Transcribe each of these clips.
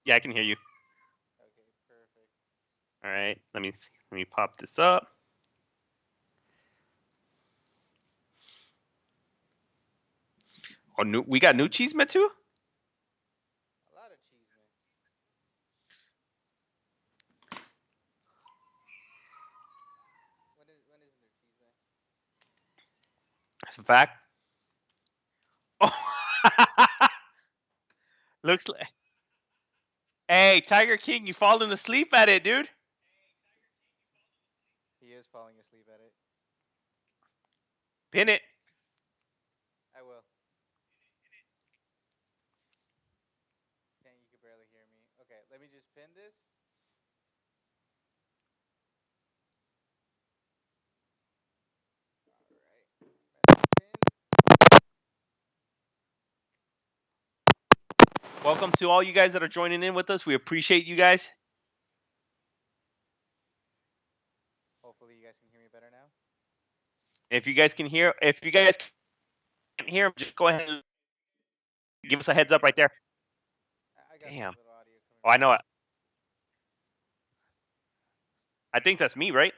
Yeah, I can hear you. Okay, perfect. All right. Let me pop this up. Oh, we got new Chisme too. A lot of cheese, man. When isn't there cheese, man? That's a fact. Oh, looks like. Hey, Tiger King, you falling asleep at it, dude? He is falling asleep at it. Pin it. I will. Dang, you can barely hear me. Okay, let me just pin this. All right, message pinned. Welcome to all you guys that are joining in with us. We appreciate you guys. Hopefully, you guys can hear me better now. If you guys can't hear him, just go ahead and give us a heads up right there. I got Damn. very little audio coming Oh, I from know you. it. I think that's me, right?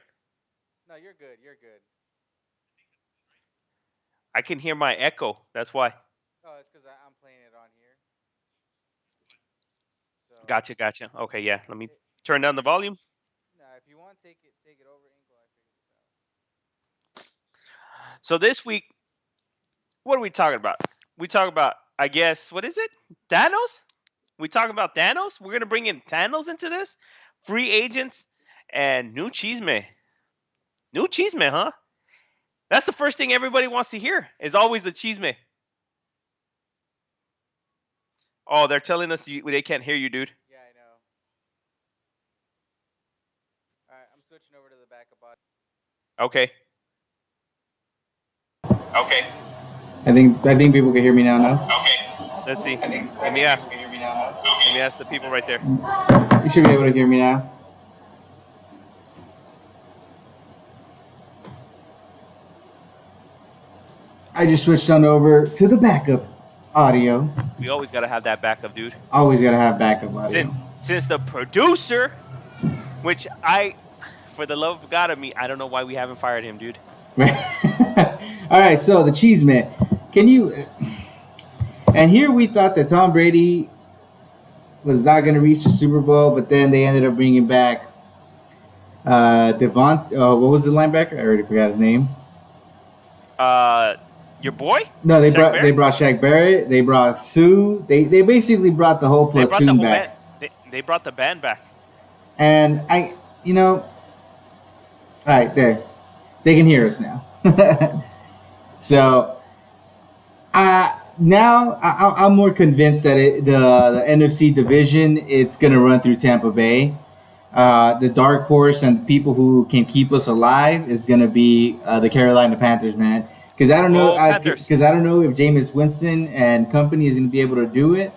No, you're good. You're good. I can hear my echo. That's why. Oh, it's because I'm playing it on here. So, Gotcha. Okay, yeah. Let me it, turn down the volume. now if you want, take it over, Inkle. I figured this out. So this week, what are we talking about? We talk about, I guess, what is it? Thanos? We talking about Thanos? We're gonna bring in Thanos into this? Free agents and new Chisme. New Chisme, huh? That's the first thing everybody wants to hear. Is always the Chisme. Oh, they're telling us they can't hear you, dude. Yeah, I know. All right, I'm switching over to the backup audio. Okay. Okay. I think people can hear me now. Okay. Let's see. I Let me think people ask. can hear me now. Let me ask the people right there. You should be able to hear me now. I just switched on over to the backup audio. We always gotta have that backup, dude. Always gotta have backup Since audio. since the producer, which for the love of God of me, I don't know why we haven't fired him, dude. All right, so the cheese man. Can you? And here we thought that Tom Brady was not going to reach the Super Bowl, but then they ended up bringing back Devont. What was the linebacker? I already forgot his name. Uh, your boy, No, Shaq they Barrett. brought Shaq Barrett. They brought Sue. They basically brought the whole They brought the platoon whole band. back. They brought the band back. And all right, there, they can hear us now. So now I'm more convinced that the NFC division it's gonna run through Tampa Bay. The dark horse and the people who can keep us alive is gonna be the Carolina Panthers, man. Because Go Panthers. I don't know if Jameis Winston and company is gonna be able to do it.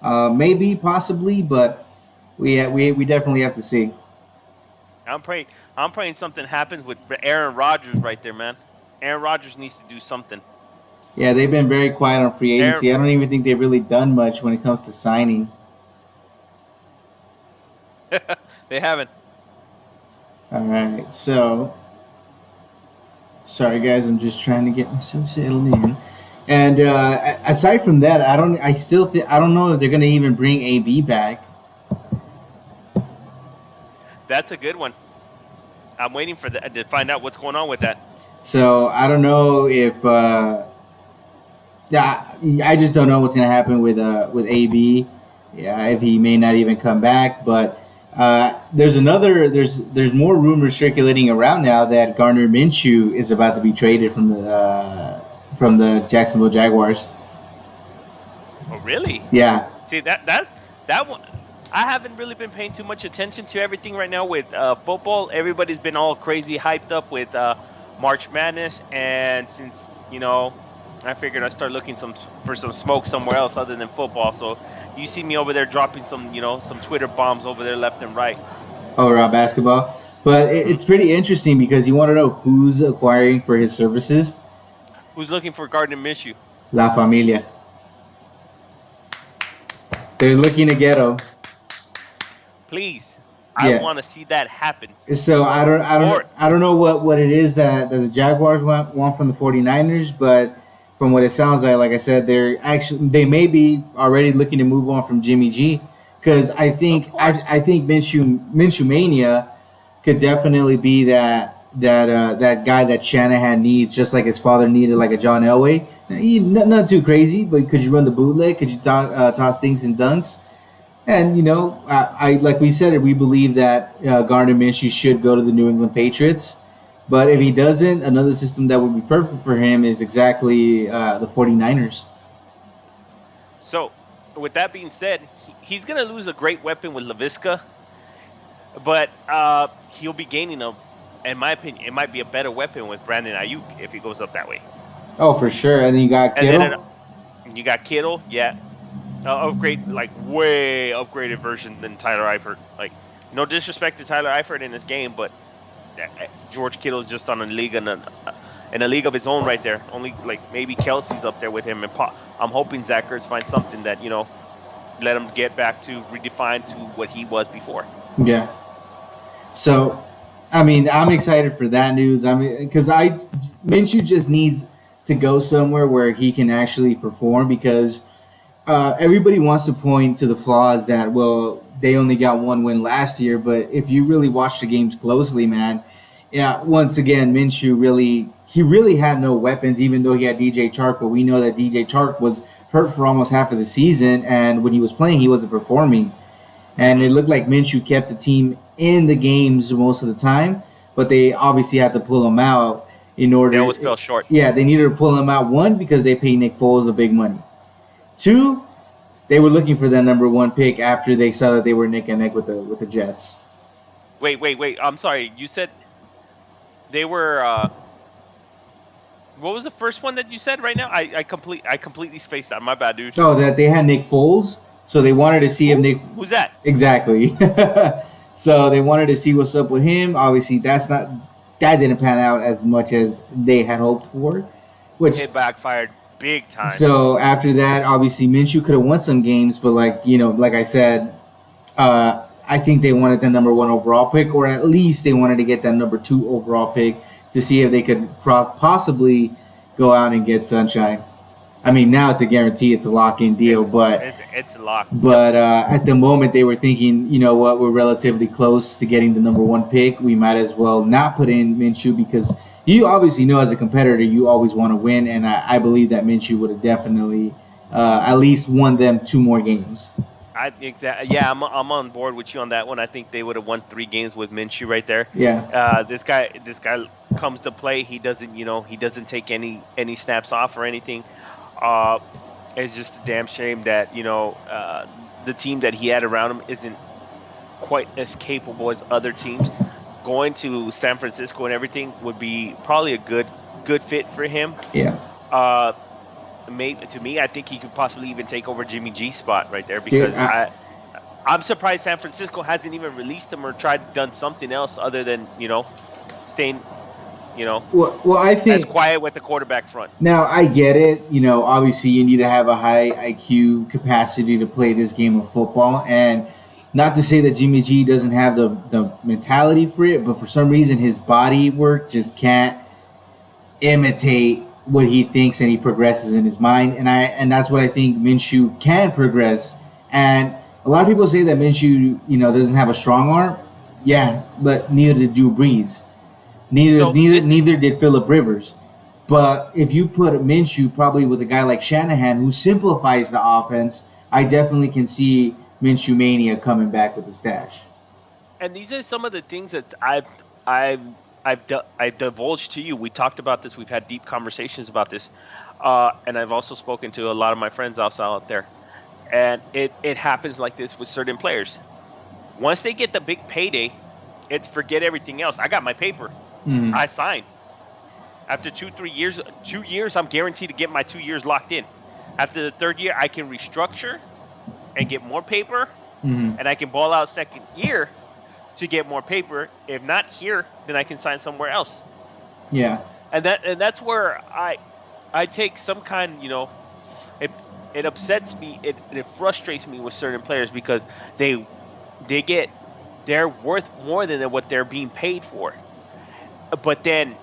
Maybe, possibly, but we definitely have to see. I'm praying. I'm praying something happens with Aaron Rodgers right there, man. Aaron Rodgers needs to do something. Yeah, they've been very quiet on free Aaron, agency. I don't even think they've really done much when it comes to signing. they haven't. All right, so sorry guys, I'm just trying to get myself settled in. And aside from that, I don't know if they're gonna even bring AB back. That's a good one. I'm waiting for that to find out what's going on with that. So I don't know if yeah, I just don't know what's gonna happen with AB. Yeah, if he may not even come back, but there's more rumors circulating around now that Gardner Minshew is about to be traded from the Jacksonville Jaguars. Oh, really? Yeah, See that one. I haven't really been paying too much attention to everything right now with football. Everybody's been all crazy hyped up with March Madness, and since I figured I'd start looking for some smoke somewhere else other than football. So you see me over there dropping some Twitter bombs over there left and right. overall basketball. But Hmm. it's pretty interesting because you want to know who's acquiring for his services. Who's looking for Gardner Minshew? La Familia. They're looking to get him. Please, I Yeah. want to see that happen. So Or I don't know what it is that the Jaguars want from the 49ers, but from what it sounds like I said, they may be already looking to move on from Jimmy G, because of course. I think Minshew mania could definitely be that guy that Shanahan needs, just like his father needed, like a John Elway. Not too crazy, but could you run the bootleg? Could you toss things and dunks? And I like we said it. We believe that Gardner Minshew should go to the New England Patriots. But if he Mhm. doesn't, another system that would be perfect for him is exactly the 49ers. So, with that being said, he's going to lose a great weapon with Lavisca, but he'll be gaining in my opinion, it might be a better weapon with Brandon Ayuk if he goes up that way. Oh, for sure. And then you got And then Kittle. you got Kittle, yeah, upgrade like way upgraded version than Tyler Eifert. Like, no disrespect to Tyler Eifert in this game, but George Kittle is just on a league in a league of his own right there. Only like maybe Kelsey's up there with him, and I'm hoping Zach Ertz finds something that let him get back to redefine to what he was before. Yeah. So, I mean, I'm excited for that news. I mean, because Minshew just needs to go somewhere where he can actually perform, because everybody wants to point to the flaws that, well, they only got one win last year. But if you really watch the games closely, man, yeah, once again, Minshew really had no weapons, even though he had DJ Chark. But we know that DJ Chark was hurt for almost half of the season, and when he was playing, he wasn't performing. And it Hmm. looked like Minshew kept the team in the games most of the time, but they obviously had to pull him out in They order. always fell short. Yeah, they needed to pull him out. One, because they paid Nick Foles the big money. Two, they were looking for that number one pick after they saw that they were neck and neck with the Jets. Wait. I'm sorry. You said they were. What was the first one that you said right now? I completely spaced out. My bad, dude. Oh, that they had Nick Foles, so they wanted to see if Who? Nick. Who's that? Exactly. So they wanted to see what's up with him. Obviously, that didn't pan out as much as they had hoped for. Which, It backfired big time. so after that, obviously Minshew could have won some games, but like I said, I think they wanted the number one overall pick, or at least they wanted to get that number two overall pick to see if they could possibly go out and get Sunshine. I mean, now it's a guarantee, it's a lock-in deal, It's but it's a lock. Yep. but at the moment, they were thinking, you know what, we're relatively close to getting the number one pick. We might as well not put in Minshew, because you obviously know as a competitor, you always want to win. And I believe that Minshew would have definitely at least won them two more games. Yeah, I'm on board with you on that one. I think they would have won 3 games with Minshew right there. Yeah. This guy comes to play. He doesn't take any snaps off or anything. Uh, it's just a damn shame that the team that he had around him isn't quite as capable as other teams. Going to San Francisco and everything would be probably a good fit for him. Yeah. Uh, to me, I think he could possibly even take over Jimmy G's spot right there, Dude, because I'm surprised San Francisco hasn't even released him or done something else other than staying well, I as think quiet with the quarterback front. now I get it. Obviously you need to have a high IQ capacity to play this game of football, and not to say that Jimmy G doesn't have the mentality for it, but for some reason his body work just can't imitate what he thinks, and he progresses in his mind. And that's what I think Minshew can progress. And a lot of people say that Minshew, doesn't have a strong arm. Yeah, but neither did Drew Brees. Neither So neither this is neither did Philip Rivers. But if you put Minshew probably with a guy like Shanahan, who simplifies the offense, I definitely can see Minshew mania coming back with the stash. and these are some of the things that I've I've divulged to you. We talked about this. We've had deep conversations about this, and I've also spoken to a lot of my friends also out there. And it happens like this with certain players. Once they get the big payday, it's forget everything else. I got my paper. Mm-hmm. I signed. After 2 3 years, 2 years, I'm guaranteed to get my 2 years locked in. After the third year, I can restructure and get more paper, Mm-hmm. and I can ball out second year to get more paper. If not here, then I can sign somewhere else. Yeah. And that's where I take some kind. It it upsets me. It frustrates me with certain players because they get they're worth more than what they're being paid for. But then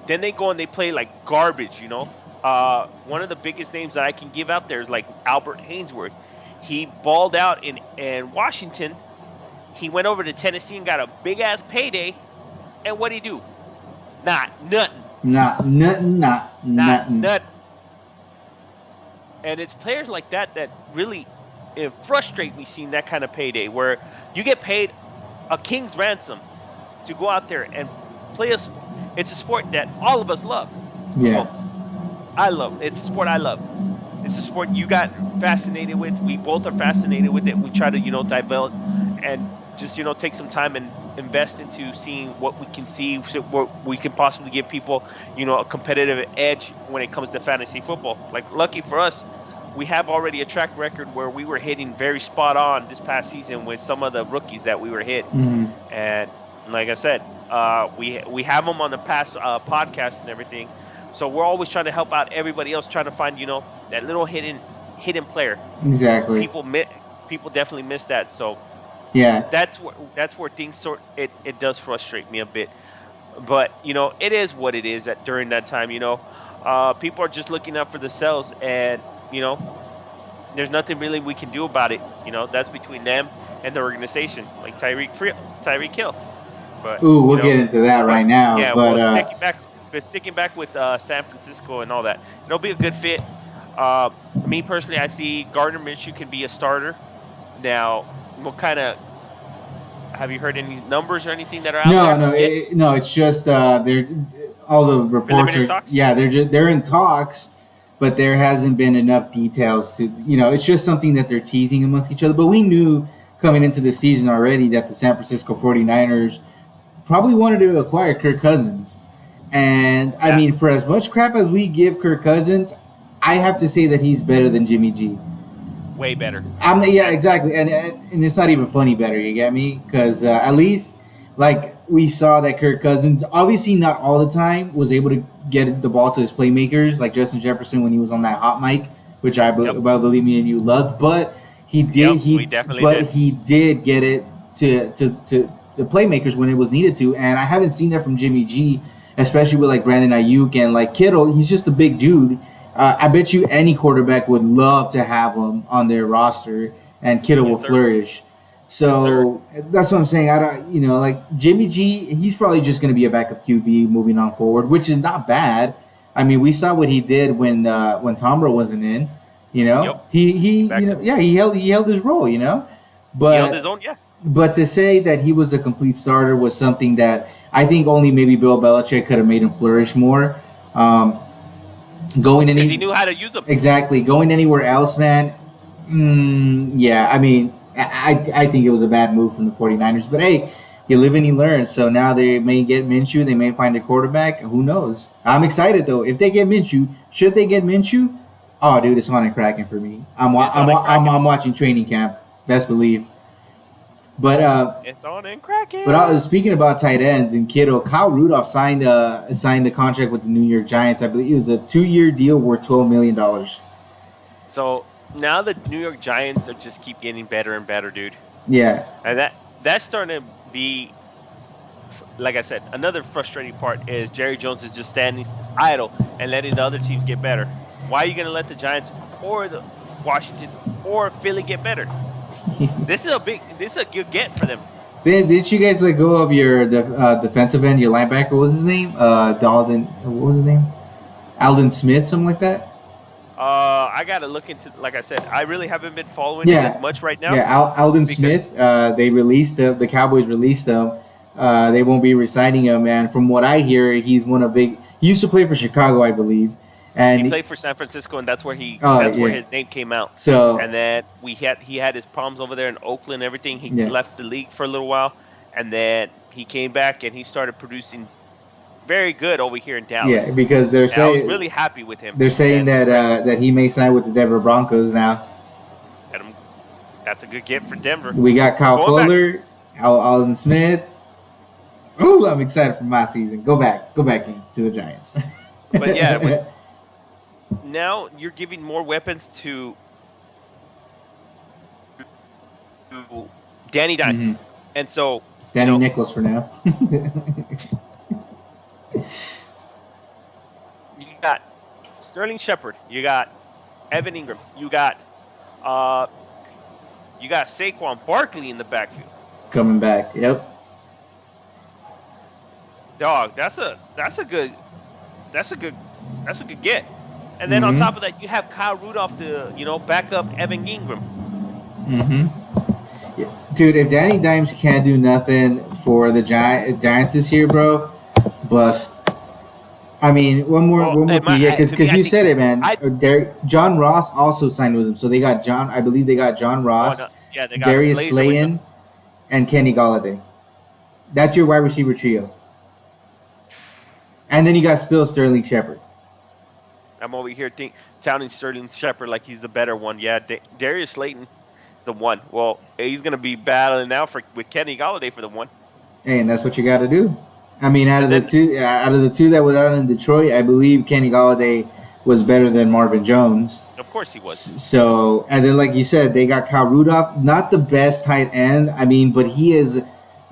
they go and they play like garbage. One of the biggest names that I can give out there is like Albert Hainsworth. He balled out in Washington. He went over to Tennessee and got a big ass payday. And what did he do? Nothing. Not nothing. Not Not nothing. nothing. And it's players like that really it frustrate me seeing that kind of payday where you get paid a king's ransom to go out there and play it's a sport that all of us love. Yeah. Well, I love. It's a sport I love. It's a sport you got fascinated with. We both are fascinated with it. We try to, develop and just, take some time and invest into seeing what we can see, so what we can possibly give people, a competitive edge when it comes to fantasy football. Like, lucky for us, we have already a track record where we were hitting very spot on this past season with some of the rookies that we were hit. Mm-hmm. And like I said, we have them on the past podcasts and everything. So we're always trying to help out everybody else, trying to find that little hidden player. Exactly. People definitely miss that. So yeah, that's where things it does frustrate me a bit. But it is what it is. That during that time, people are just looking out for themselves, and there's nothing really we can do about it. That's between them and the organization, like Tyreek Hill. But ooh, we'll get into that right now. Yeah, but sticking back with San Francisco and all that, it'll be a good fit. Me personally, I see Gardner Minshew can be a starter. Now, what kind of have you heard any numbers or anything that are out there? No, it's just they're all the reports Preliminary are talks? yeah they're in talks, but there hasn't been enough details to it's just something that they're teasing amongst each other. But we knew coming into the season already that the San Francisco 49ers probably wanted to acquire Kirk Cousins. And I mean, for as much crap as we give Kirk Cousins, I have to say that he's better than Jimmy G. Way better. Exactly, and it's not even funny better. You get me? Because at least like we saw that Kirk Cousins, obviously not all the time, was able to get the ball to his playmakers like Justin Jefferson when he was on that hot mic, which I believe me and you loved. But he did. He did get it to the playmakers when it was needed to, and I haven't seen that from Jimmy G, especially with like Brandon Ayuk and like Kittle. He's just a big dude. I bet you any quarterback would love to have him on their roster, and Kittle will flourish. So that's what I'm saying. I don't, like Jimmy G, he's probably just going to be a backup QB moving on forward, which is not bad. I mean, we saw what he did when Tomra wasn't in. He he held his role. But he held his own, But to say that he was a complete starter was something that I think only maybe Bill Belichick could have made him flourish more. Because he knew how to use them. Exactly. Going anywhere else, man. Yeah, I mean, I think it was a bad move from the 49ers. But hey, you live and you learn. So now they may get Minshew. They may find a quarterback. Who knows? I'm excited, though. If they get Minshew, should they get Minshew? Oh, dude, it's on and cracking for me. I'm watching training camp. Best believe. But it's on and cracking. But speaking about tight ends and Kittle, Kyle Rudolph signed a contract with the New York Giants. I believe it was a 2-year deal worth $12 million. So now the New York Giants are just keep getting better and better, dude. Yeah. And that's starting to be, like I said, another frustrating part is Jerry Jones is just standing idle and letting the other teams get better. Why are you going to let the Giants or the Washington or Philly get better? This is a good get for them. Didn't you guys let go of your defensive end, your linebacker? What was his name? Dalton. What was his name? Aldon Smith, something like that. I gotta look into. Like I said, I really haven't been following it as much right now. Yeah, Aldon Smith. They released the Cowboys released him. They won't be resigning him, and from what I hear, he's He used to play for Chicago, I believe. And he played for San Francisco, and that's where where his name came out. So and then he had his problems over there in Oakland and everything. He left the league for a little while, and then he came back and he started producing very good over here in Dallas. Yeah, because they're saying I was really happy with him. They're saying that he may sign with the Denver Broncos now. That's a good get for Denver. We got Kyle Fuller, Aldon Smith. Ooh, I'm excited for my season. Go back into the Giants. But yeah. Now you're giving more weapons to Danny Dimes. Mm-hmm. And so, Danny Nichols for now. you got Sterling Shepard, you got Evan Ingram, uh, you got Saquon Barkley in the backfield. Coming back. Yep. Dog, that's a good get. And then on top of that, you have Kyle Rudolph to back up Evan Ingram. Yeah. Dude, if Danny Dimes can't do nothing for the Giants this year, bro, bust. I mean, one more key, because you said it, man. John Ross also signed with him, so they got John. I believe they got John Ross, they got Darius Slayton, and Kenny Galladay. That's your wide receiver trio. And then you got still Sterling Shepard. I'm over here sounding Sterling Shepard like he's the better one. Yeah, Darius Slayton, the one. Well, he's gonna be battling now with Kenny Galladay for the one. Hey, and that's what you got to do. I mean, out of the two that was out in Detroit, I believe Kenny Galladay was better than Marvin Jones. Of course he was. So, and then like you said, they got Kyle Rudolph, not the best tight end. I mean, but he is,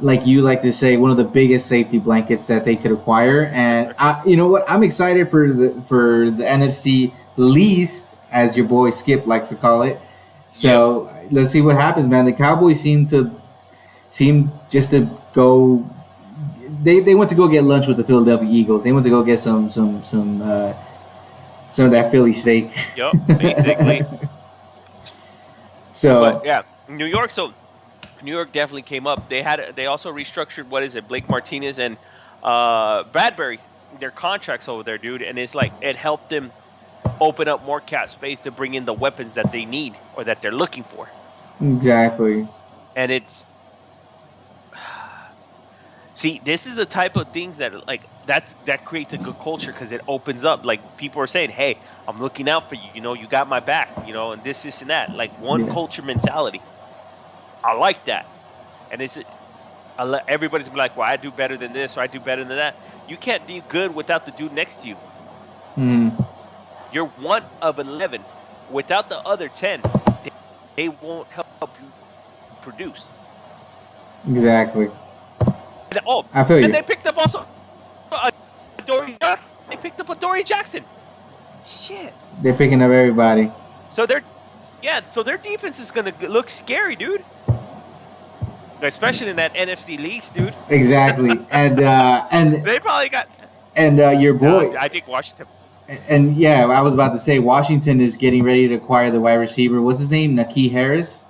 like you like to say, one of the biggest safety blankets that they could acquire. And you know what? I'm excited for the NFC least, as your boy Skip likes to call it. So let's see what happens, man. The Cowboys seem just to go. They went to go get lunch with the Philadelphia Eagles. They went to go get some of that Philly steak. Yep, basically. So yeah, New York. So New York definitely came up. They also restructured Blake Martinez and Bradbury, their contracts over there, dude. And it's like it helped them open up more cap space to bring in the weapons that they need or that they're looking for. Exactly. And it's see, this is the type of things that that creates a good culture because it opens up. Like people are saying, "Hey, I'm looking out for you. You got my back. And this and that." Like one culture mentality. I like that, and everybody's like, "Well, I do better than this, or I do better than that." You can't be good without the dude next to you. You're one of 11. Without the other 10, they won't help you produce. Exactly. I feel you. And they picked up also They picked up Adoree Jackson. Shit. They're picking up everybody. So their defense is gonna look scary, dude. Especially in that NFC East, dude. Exactly, and they probably got. And your boy, I think Washington. And yeah, I was about to say Washington is getting ready to acquire the wide receiver. What's his name? N'Keal Harris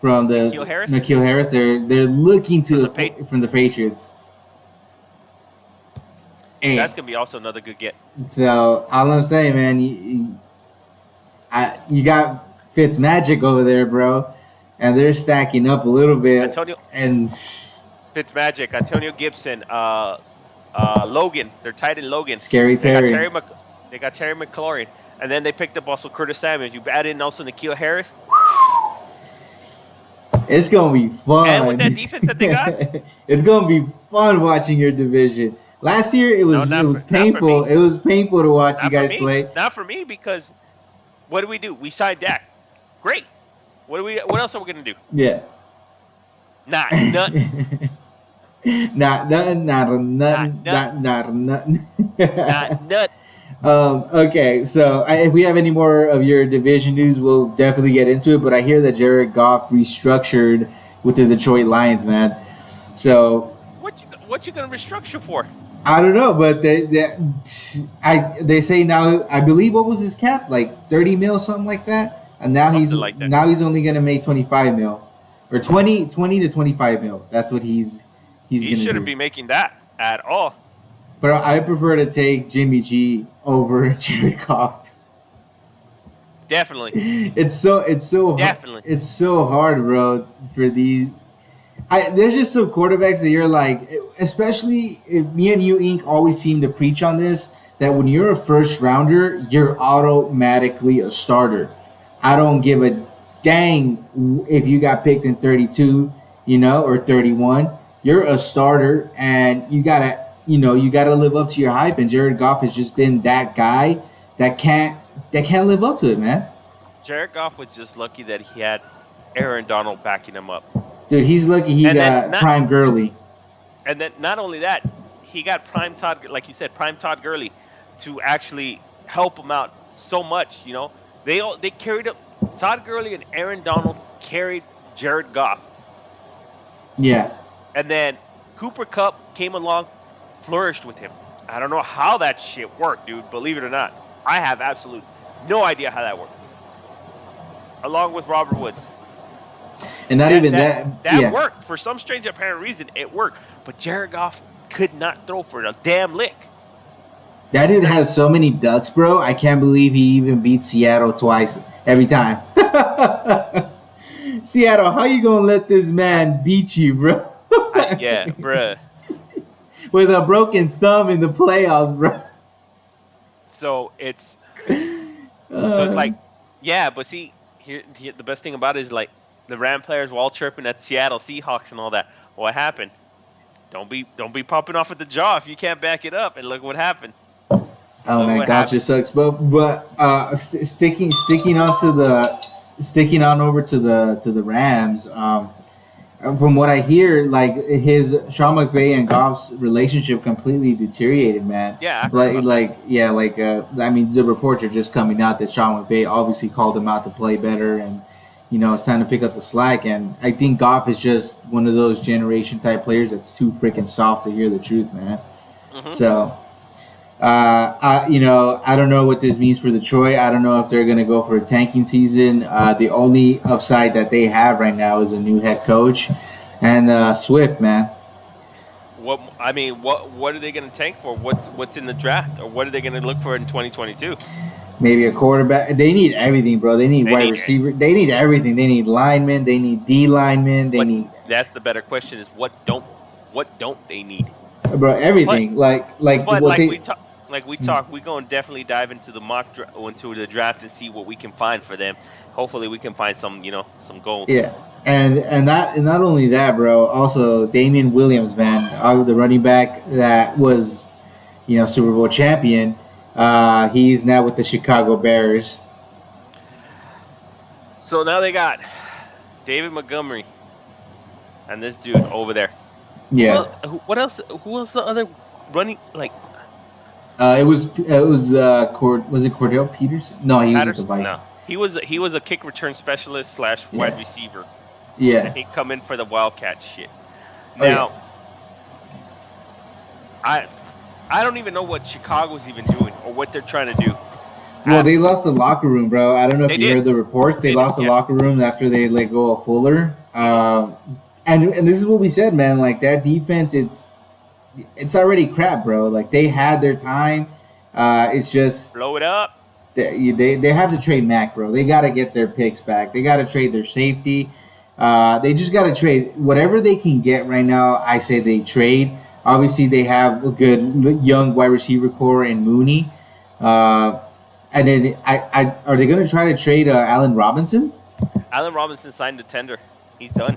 from the N'Keal Harris. They're looking from the Patriots. And that's gonna be also another good get. So all I'm saying, man, you got Fitzmagic over there, bro, and they're stacking up a little bit. Fitzmagic, Antonio Gibson, Logan. They're tight end Logan. Scary Terry. They got Terry McLaurin, and then they picked up also Curtis Samuels. You add in also N'Keal Harris. It's gonna be fun. And with that defense that they got, it's gonna be fun watching your division. Last year it was painful. It was painful to watch you guys play. Not for me because what do? We signed Dak. Great. What else are we gonna do? Yeah. Nothing. Not nothing. Okay, so if we have any more of your division news, we'll definitely get into it. But I hear that Jared Goff restructured with the Detroit Lions, man. So what you gonna restructure for? I don't know, but they say now. I believe what was his cap, like 30 mil, something like that. And now he's only gonna make 25 mil, or 20 to 25 mil. That's what he shouldn't be making that at all. But I prefer to take Jimmy G over Jared Goff. Definitely. It's so definitely. It's so hard, bro. For these, there's just some quarterbacks that you're like, especially if me and you, Inc. always seem to preach on this, that when you're a first rounder, you're automatically a starter. I don't give a dang if you got picked in 32, or 31. You're a starter, and you gotta live up to your hype. And Jared Goff has just been that guy that can't live up to it, man. Jared Goff was just lucky that he had Aaron Donald backing him up. Dude, he's lucky he And then got prime Gurley. not only that, he got prime Todd, like you said, prime Todd Gurley to actually help him out so much. They carried up Todd Gurley and Aaron Donald carried Jared Goff, Yeah. and then Cooper Kupp came along, flourished with him. I don't know how that shit worked, dude. Believe it or not, I have absolute no idea how that worked. Along with Robert Woods. And not even that. That Yeah. worked. For some strange apparent reason, it worked. But Jared Goff could not throw for a damn lick. That dude has so many ducks, bro. I can't believe he even beat Seattle twice every time. Seattle, how you gonna let this man beat you, bro? Yeah, bruh. With a broken thumb in the playoffs, bro. So it's like, yeah, but see, here the best thing about it is like the Ram players were all chirping at Seattle Seahawks and all that. What happened? Don't be popping off at the jaw if you can't back it up. And look what happened. Oh man, gotcha sucks. But sticking on over to the Rams. From what I hear, like his Sean McVay and Goff's relationship completely deteriorated, man. Yeah. I mean, the reports are just coming out that Sean McVay obviously called him out to play better, and it's time to pick up the slack. And I think Goff is just one of those generation type players that's too freaking soft to hear the truth, man. Mm-hmm. So. I don't know what this means for Detroit. I don't know if they're going to go for a tanking season. The only upside that they have right now is a new head coach and Swift, man. What are they going to tank for? What's in the draft, or what are they going to look for in 2022? Maybe a quarterback. They need everything, bro. They need wide receiver. They need everything. They need linemen. They need D linemen. That's the better question: is what don't they need? Bro, everything. We talk, we're going to definitely dive into into the draft and see what we can find for them. Hopefully we can find some gold. Yeah. And not only that, bro, also Damian Williams, man, the running back that was, Super Bowl champion. He's now with the Chicago Bears. So now they got David Montgomery and this dude over there. Yeah. What else? Who was the other running like? It was was it Cordell Peterson? No, he was with the Vikings. No, he was a kick return specialist / wide receiver. Yeah, and he come in for the Wildcat shit. Now, I don't even know what Chicago's even doing or what they're trying to do. Well, they lost the locker room, bro. I don't know if you heard the reports. They lost the locker room after they let go of Fuller. And this is what we said, man. Like that defense, it's already crap, bro. Like they had their time. It's just blow it up. They have to trade Mac, bro. They got to get their picks back. They got to trade their safety. They just got to trade whatever they can get right now. I say they trade. Obviously, they have a good young wide receiver core in Mooney. And then are they going to try to trade Allen Robinson? Allen Robinson signed a tender. He's done.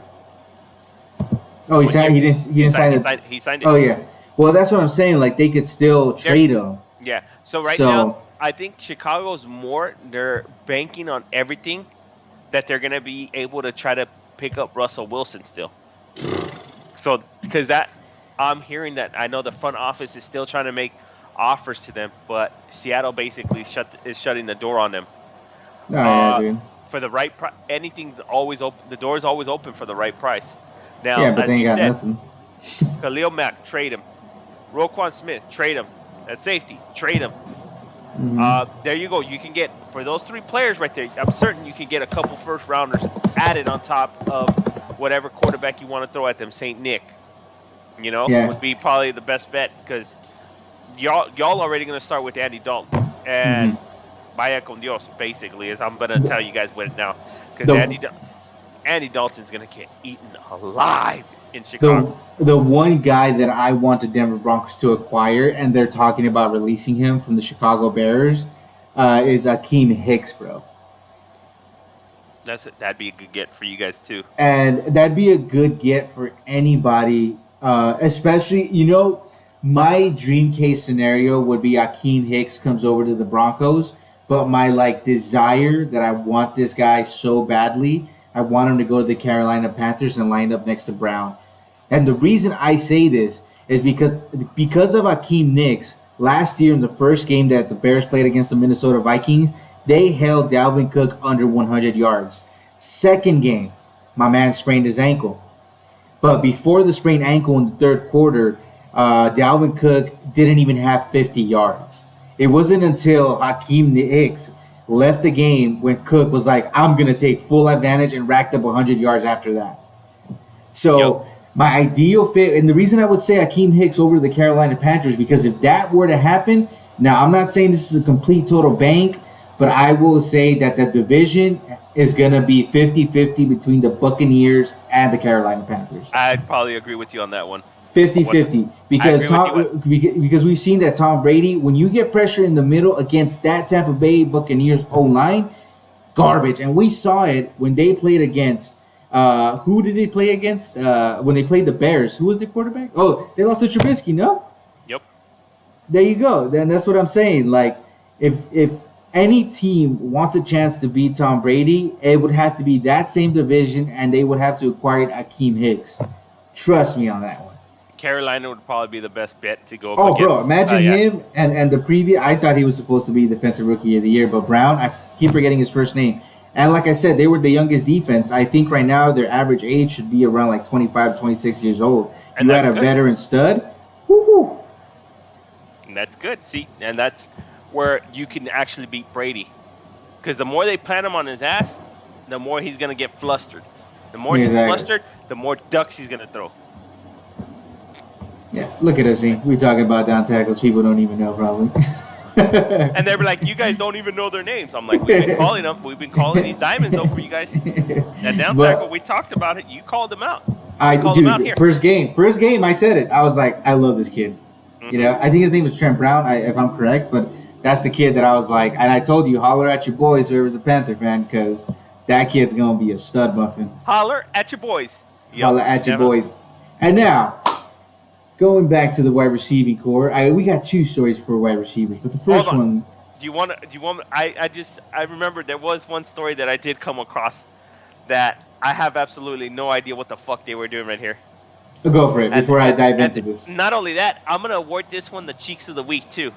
Oh, he didn't sign it. He signed it. Oh yeah. Well, that's what I'm saying. Like they could still trade him. Yeah. So now, I think Chicago's they're banking on everything that they're gonna be able to try to pick up Russell Wilson still. So because I'm hearing that I know the front office is still trying to make offers to them, but Seattle basically is shutting the door on them. Oh, yeah, dude. For the right price, anything's always open. The door is always open for the right price. Now, yeah, but they ain't got nothing. Khalil Mack, trade him. Roquan Smith, trade him. At safety, trade him. Mm-hmm. There you go. You can get, for those three players right there, I'm certain you can get a couple first rounders added on top of whatever quarterback you want to throw at them. St. Nick, would be probably the best bet because y'all already going to start with Andy Dalton. And vaya con Dios, basically, is I'm going to tell you guys what now. Because Andy Dalton's going to get eaten alive in Chicago. The one guy that I want the Denver Broncos to acquire, and they're talking about releasing him from the Chicago Bears, is Akeem Hicks, bro. That'd be a good get for you guys, too. And that'd be a good get for anybody, especially, my dream case scenario would be Akeem Hicks comes over to the Broncos, but my, desire that I want this guy so badly I want him to go to the Carolina Panthers and line up next to Brown. And the reason I say this is because of Akeem Nicks. Last year in the first game that the Bears played against the Minnesota Vikings, they held Dalvin Cook under 100 yards. Second game, my man sprained his ankle. But before the sprained ankle in the third quarter, Dalvin Cook didn't even have 50 yards. It wasn't until Hakeem Nicks left the game when Cook was like, I'm going to take full advantage and racked up 100 yards after that. So my ideal fit, and the reason I would say Akeem Hicks over the Carolina Panthers, because if that were to happen, now I'm not saying this is a complete total bank, but I will say that the division is going to be 50-50 between the Buccaneers and the Carolina Panthers. I'd probably agree with you on that one. 50-50 because we've seen that Tom Brady, when you get pressure in the middle against that Tampa Bay Buccaneers O-line, garbage. And we saw it when they played against who did they play against? When they played the Bears, who was their quarterback? Oh, they lost to Trubisky, no? Yep. There you go. Then that's what I'm saying. Like, if any team wants a chance to beat Tom Brady, it would have to be that same division, and they would have to acquire Akeem Hicks. Trust me on that one. Carolina would probably be the best bet to go. Oh, bro, imagine him and the previous. I thought he was supposed to be Defensive Rookie of the Year, but Brown, I keep forgetting his first name. And like I said, they were the youngest defense. I think right now their average age should be around like 25, 26 years old. And you had a veteran stud. Woo-hoo. And that's good. See, and that's where you can actually beat Brady. Because the more they plant him on his ass, the more he's going to get flustered. The more he's flustered, the more ducks he's going to throw. Yeah, look at us. We talking about down tackles people don't even know probably. And they were like, you guys don't even know their names. I'm like, we've been calling them. We've been calling these diamonds over you guys. That down tackle, we talked about it. You called them out. First game, I said it. I was like, I love this kid. Mm-hmm. You know, I think his name is Trent Brown, if I'm correct, but that's the kid that I was like, and I told you, holler at your boys, whoever's a Panther fan, because that kid's going to be a stud muffin. Holler at your boys. Yep, holler at your boys. And now, going back to the wide receiving core, we got two stories for wide receivers, but the first one. Do you want? I remember there was one story that I did come across that I have absolutely no idea what the fuck they were doing right here. Go for it before I dive into this. Not only that, I'm gonna award this one the Cheeks of the Week too.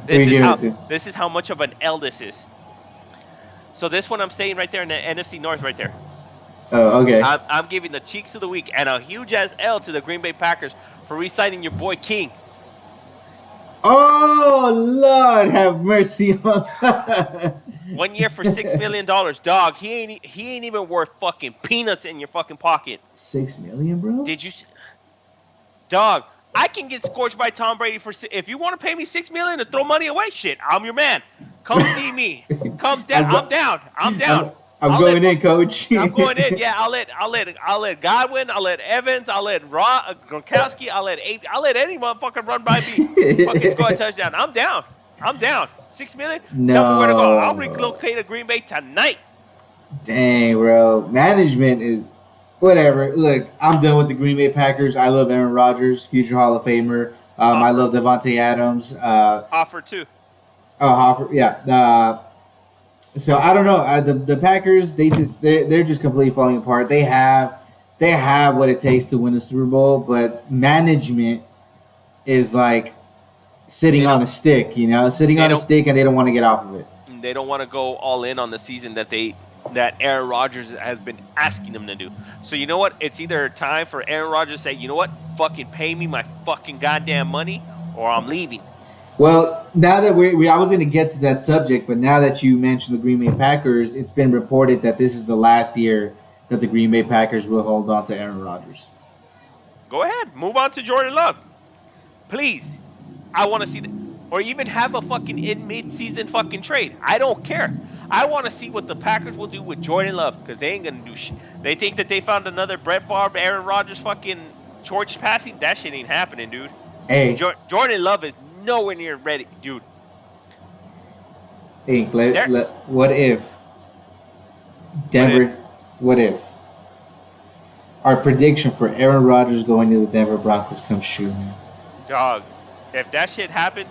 This is how much of an L this is. So this one I'm staying right there in the NFC North right there. Oh, okay. I'm giving the Cheeks of the Week and a huge ass L to the Green Bay Packers for re-signing your boy King. Oh, Lord have mercy on that. 1 year for $6 million. Dog, he ain't even worth fucking peanuts in your fucking pocket. $6 million, bro? Did you? Dog, I can get scorched by Tom Brady for. If you want to pay me $6 million to throw money away, shit, I'm your man. Come see me. Come down. I'm down. I'm going in, coach. I'm going in. Yeah, I'll let Godwin. I'll let Evans. I'll let Gronkowski. I'll let any motherfucker run by me. Fucking score a touchdown. I'm down. $6 million. No. Tell me where to go. I'll relocate to Green Bay tonight. Dang, bro. Management is whatever. Look, I'm done with the Green Bay Packers. I love Aaron Rodgers, future Hall of Famer. I love Devontae Adams. Offer too. Oh, Hoffer. Yeah. So I don't know. The Packers, they're just completely falling apart. They have what it takes to win a Super Bowl, but management is like sitting on a stick, sitting on a stick, and they don't want to get off of it. They don't want to go all in on the season that Aaron Rodgers has been asking them to do. So you know what? It's either time for Aaron Rodgers to say, you know what? Fucking pay me my fucking goddamn money, or I'm leaving. Well, now that I was going to get to that subject, but now that you mentioned the Green Bay Packers, it's been reported that this is the last year that the Green Bay Packers will hold on to Aaron Rodgers. Go ahead. Move on to Jordan Love. Please. I want to see that. Or even have a fucking mid-season fucking trade. I don't care. I want to see what the Packers will do with Jordan Love, because they ain't going to do shit. They think that they found another Brett Favre, Aaron Rodgers fucking torch passing? That shit ain't happening, dude. Hey. Jordan Love is nowhere near ready, dude. Hey, what if Denver? What if our prediction for Aaron Rodgers going to the Denver Broncos comes true, man? Dog, if that shit happened.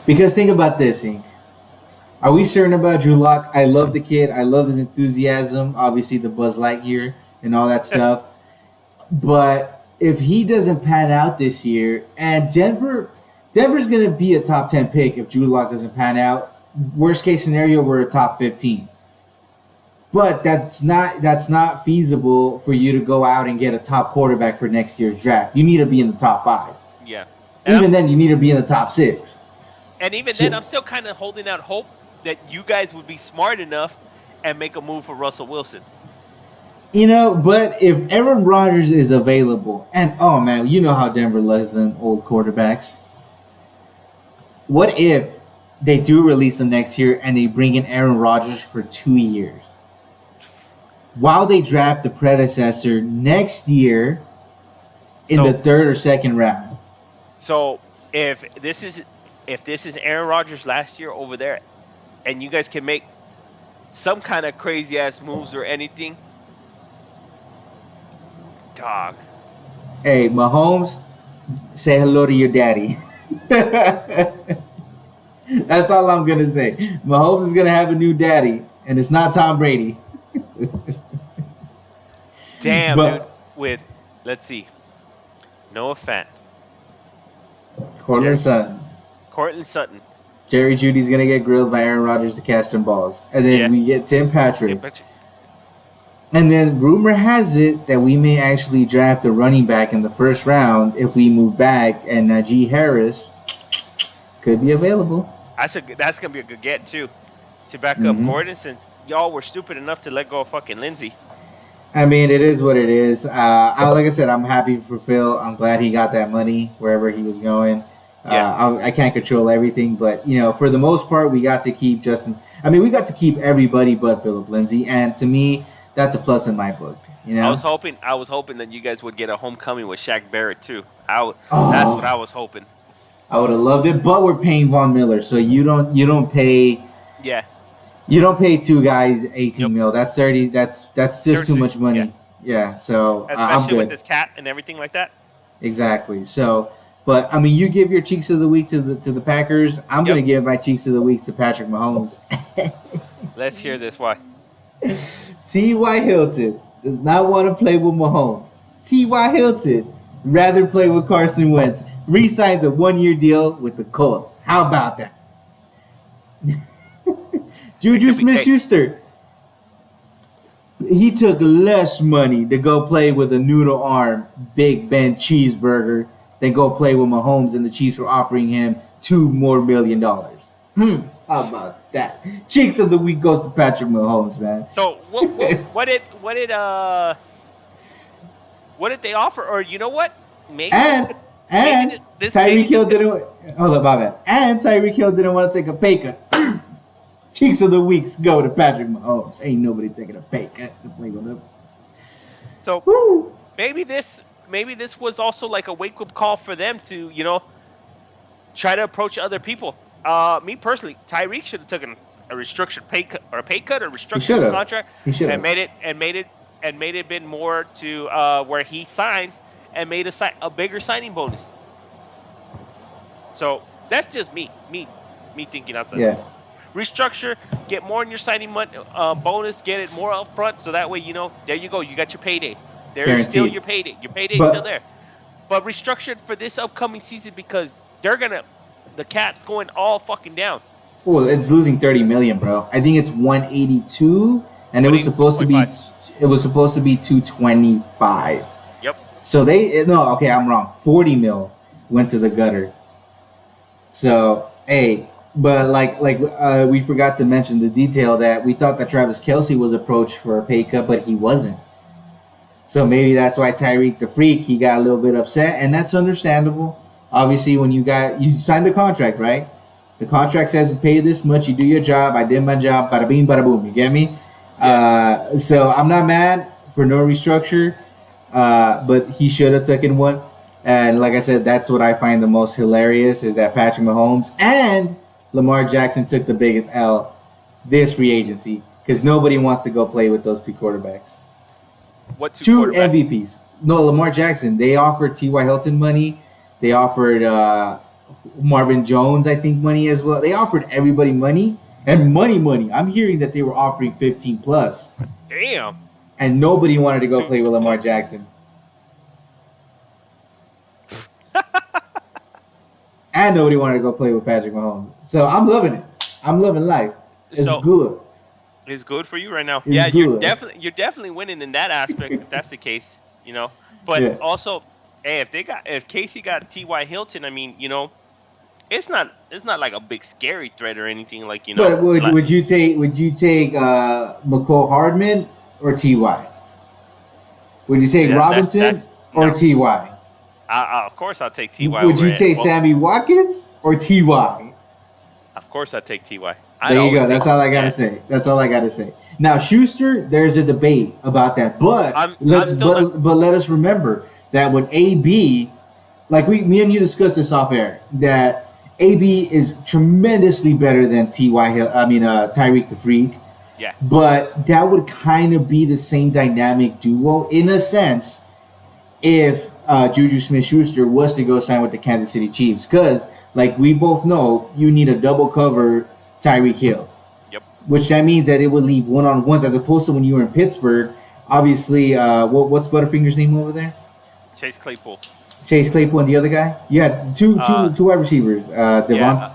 Because think about this, Inc. Are we certain about Drew Lock? I love the kid. I love his enthusiasm. Obviously, the Buzz Lightyear and all that stuff. But if he doesn't pan out this year, and Denver's going to be a top 10 pick if Drew Lock doesn't pan out. Worst case scenario, we're a top 15. But that's not feasible for you to go out and get a top quarterback for next year's draft. You need to be in the top 5. Yeah. Even then, you need to be in the top 6. And even then, I'm still kind of holding out hope that you guys would be smart enough and make a move for Russell Wilson. But if Aaron Rodgers is available, and oh man, you know how Denver loves them old quarterbacks. What if they do release him next year and they bring in Aaron Rodgers for 2 years? While they draft the predecessor next year in the 3rd or 2nd round. So if this is Aaron Rodgers last year over there, and you guys can make some kind of crazy ass moves or anything, dog. Hey, Mahomes, say hello to your daddy. That's all I'm gonna say. Mahomes is gonna have a new daddy, and it's not Tom Brady. Damn, dude. Let's see, Noah Fant, Cortland Sutton. Jerry Judy's gonna get grilled by Aaron Rodgers to catch them balls, and then we get Tim Patrick. And then rumor has it that we may actually draft a running back in the 1st round if we move back, and Najee Harris could be available. That's gonna be a good get too, to back up Gordon, since y'all were stupid enough to let go of fucking Lindsey. I mean, it is what it is. Like I said, I'm happy for Phil. I'm glad he got that money wherever he was going. I can't control everything, but for the most part, we got to keep Justin's. I mean, we got to keep everybody but Philip Lindsay, and to me, that's a plus in my book. I was hoping that you guys would get a homecoming with Shaq Barrett too. That's what I was hoping. I would have loved it, but we're paying Von Miller, so you don't pay. Yeah. You don't pay 2 guys 18 mil. That's 30. That's just too much money. Yeah. So I'm good. With this cap and everything like that. Exactly. So, but I mean, you give your cheeks of the week to the Packers. I'm gonna give my cheeks of the week to Patrick Mahomes. Let's hear this. Why? T.Y. Hilton does not want to play with Mahomes. T.Y. Hilton rather play with Carson Wentz. Resigns a 1-year deal with the Colts. How about that? Juju Smith-Schuster. He took less money to go play with a noodle arm, Big Ben cheeseburger than go play with Mahomes, and the Chiefs were offering him $2 more million. How about that? Cheeks of the week goes to Patrick Mahomes, man. So what did they offer? Or you know what? Maybe Tyreek Hill didn't. Hold up, my bad. And Tyreek Hill didn't want to take a pay cut. Cheeks of the weeks go to Patrick Mahomes. Ain't nobody taking a pay cut to play with him. So maybe this was also like a wake up call for them to try to approach other people. Me personally, Tyreek should have taken a restructured pay cut or restructured contract and made it been more to where he signs and made a bigger signing bonus. So that's just me thinking outside. Yeah. Restructure, get more in your signing bonus, get it more up front, so that way there you go, you got your payday. There's Guaranteed. Still your payday. Your payday's still there. But restructure it for this upcoming season because the cap's going all fucking down. Well, it's losing $30 million, bro. I think it's 182, and it was supposed to be 225. Yep. So I'm wrong. 40 mil went to the gutter. So but we forgot to mention the detail that we thought that Travis Kelce was approached for a pay cut, but he wasn't. So maybe that's why Tyreek the Freak, he got a little bit upset, and that's understandable. Obviously, when you signed the contract, right? The contract says we pay this much, you do your job, I did my job, bada bing, bada boom. You get me? Yeah. So I'm not mad for no restructure, but he should have taken one. And like I said, that's what I find the most hilarious is that Patrick Mahomes and Lamar Jackson took the biggest L this free agency because nobody wants to go play with those 2 quarterbacks. What 2 MVPs? No, Lamar Jackson. They offered T.Y. Hilton money. They offered Marvin Jones, I think, money as well. They offered everybody money, And money. I'm hearing that they were offering 15 plus, Damn. and nobody wanted to go Two- play with Lamar Jackson. And nobody wanted to go play with Patrick Mahomes. So I'm loving it. I'm loving life. It's So good. it's good for you right now. It's Yeah, good. you're definitely winning in that aspect if that's the case, you know. But Yeah. also, hey, if Casey got T.Y. Hilton, I mean, you know, it's not like a big scary threat or anything like, you know. But would, Like, would you take McCall Hardman or Ty? Would you take Robinson that's or no. Ty? Of course I'll take Ty Would over you it. take Well, Sammy Watkins or Ty? of course I take Ty. I'd There you always go. That's take all I gotta yeah. say. That's all I gotta say. Now Schuster, there's a debate about that, but I'm still not. but let us remember that when AB, like me and you discussed this off air, that AB is tremendously better than Ty Hill. I mean Tyreek the Freak, Yeah, but that would kind of be the same dynamic duo in a sense if Juju Smith-Schuster was to go sign with the Kansas City Chiefs, because like we both know, you need a double cover Tyreek Hill, yep. which that means that it would leave one-on-ones as opposed to when you were in Pittsburgh. Obviously, what's Butterfinger's name over there? Chase Claypool. Chase Claypool and the other guy. You had two wide receivers. Devon.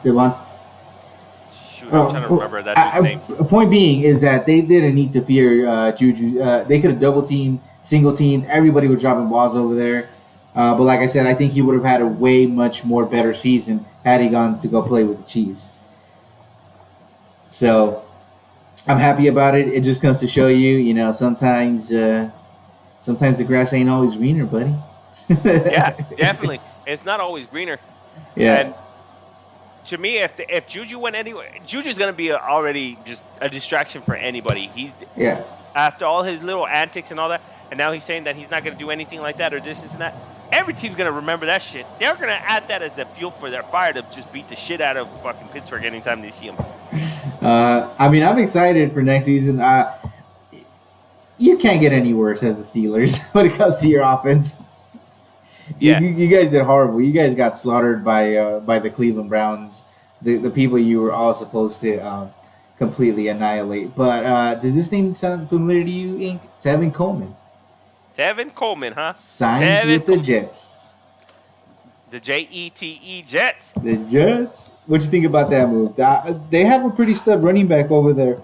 Shoot, I'm trying to remember that dude's name. Point being is that they didn't need to fear Juju. They could have double teamed, single teamed. Everybody was dropping balls over there. But like I said, I think he would have had a way much more better season had he gone to go play with the Chiefs. So I'm happy about it. It just comes to show you, sometimes the grass ain't always greener, buddy. Yeah, definitely. It's not always greener. Yeah. And to me, if Juju went anywhere, Juju's gonna be already just a distraction for anybody. Yeah. After all his little antics and all that, and now he's saying that he's not gonna do anything like that or this and that. Every team's gonna remember that shit. They're gonna add that as the fuel for their fire to just beat the shit out of fucking Pittsburgh anytime they see him. I mean, I'm excited for next season. You can't get any worse as the Steelers when it comes to your offense. Yeah. You guys did horrible. You guys got slaughtered by the Cleveland Browns, the people you were all supposed to completely annihilate. But does this name sound familiar to you, Inc? Tevin Coleman. Tevin Coleman, huh? Signs with the Jets. The Jete Jets. The Jets. What you think about that move? They have a pretty stud running back over there.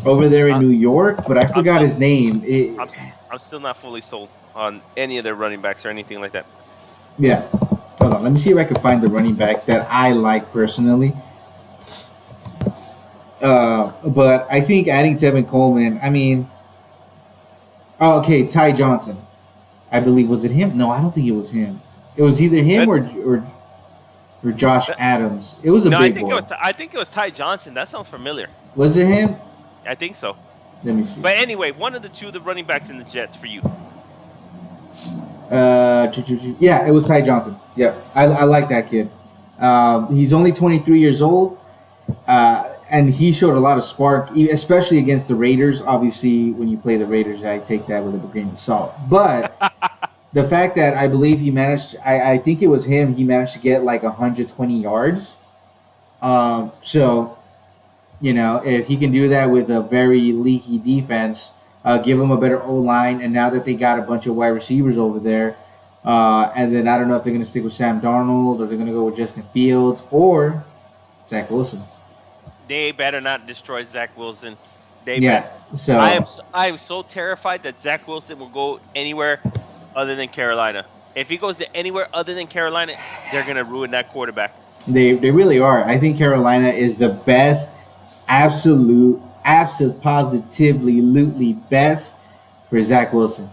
Over there in New York, but I forgot his name. I'm still not fully sold on any of their running backs or anything like that. Yeah. Hold on. Let me see if I can find the running back that I like personally. But I think adding Tevin Coleman, I mean... Oh, okay, Ty Johnson. I believe, was it him? No, I don't think it was him. It was either him or Josh Adams. It was a big boy. I think it was Ty Johnson. That sounds familiar. Was it him? I think so. Let me see. But anyway, one of the two of the running backs in the Jets for you. Yeah, it was Ty Johnson. Yeah, I like that kid. He's only 23 years old, and he showed a lot of spark, especially against the Raiders. Obviously, when you play the Raiders, I take that with a grain of salt. But the fact that I believe he managed, I think it was him, he managed to get like 120 yards. So, if he can do that with a very leaky defense, give him a better O-line, and now that they got a bunch of wide receivers over there, and then I don't know if they're going to stick with Sam Darnold or they're going to go with Justin Fields or Zach Wilson. They better not destroy Zach Wilson. So I am so terrified that Zach Wilson will go anywhere other than Carolina. If he goes to anywhere other than Carolina, they're going to ruin that quarterback. They really are. I think Carolina is the best, positively best for Zach Wilson.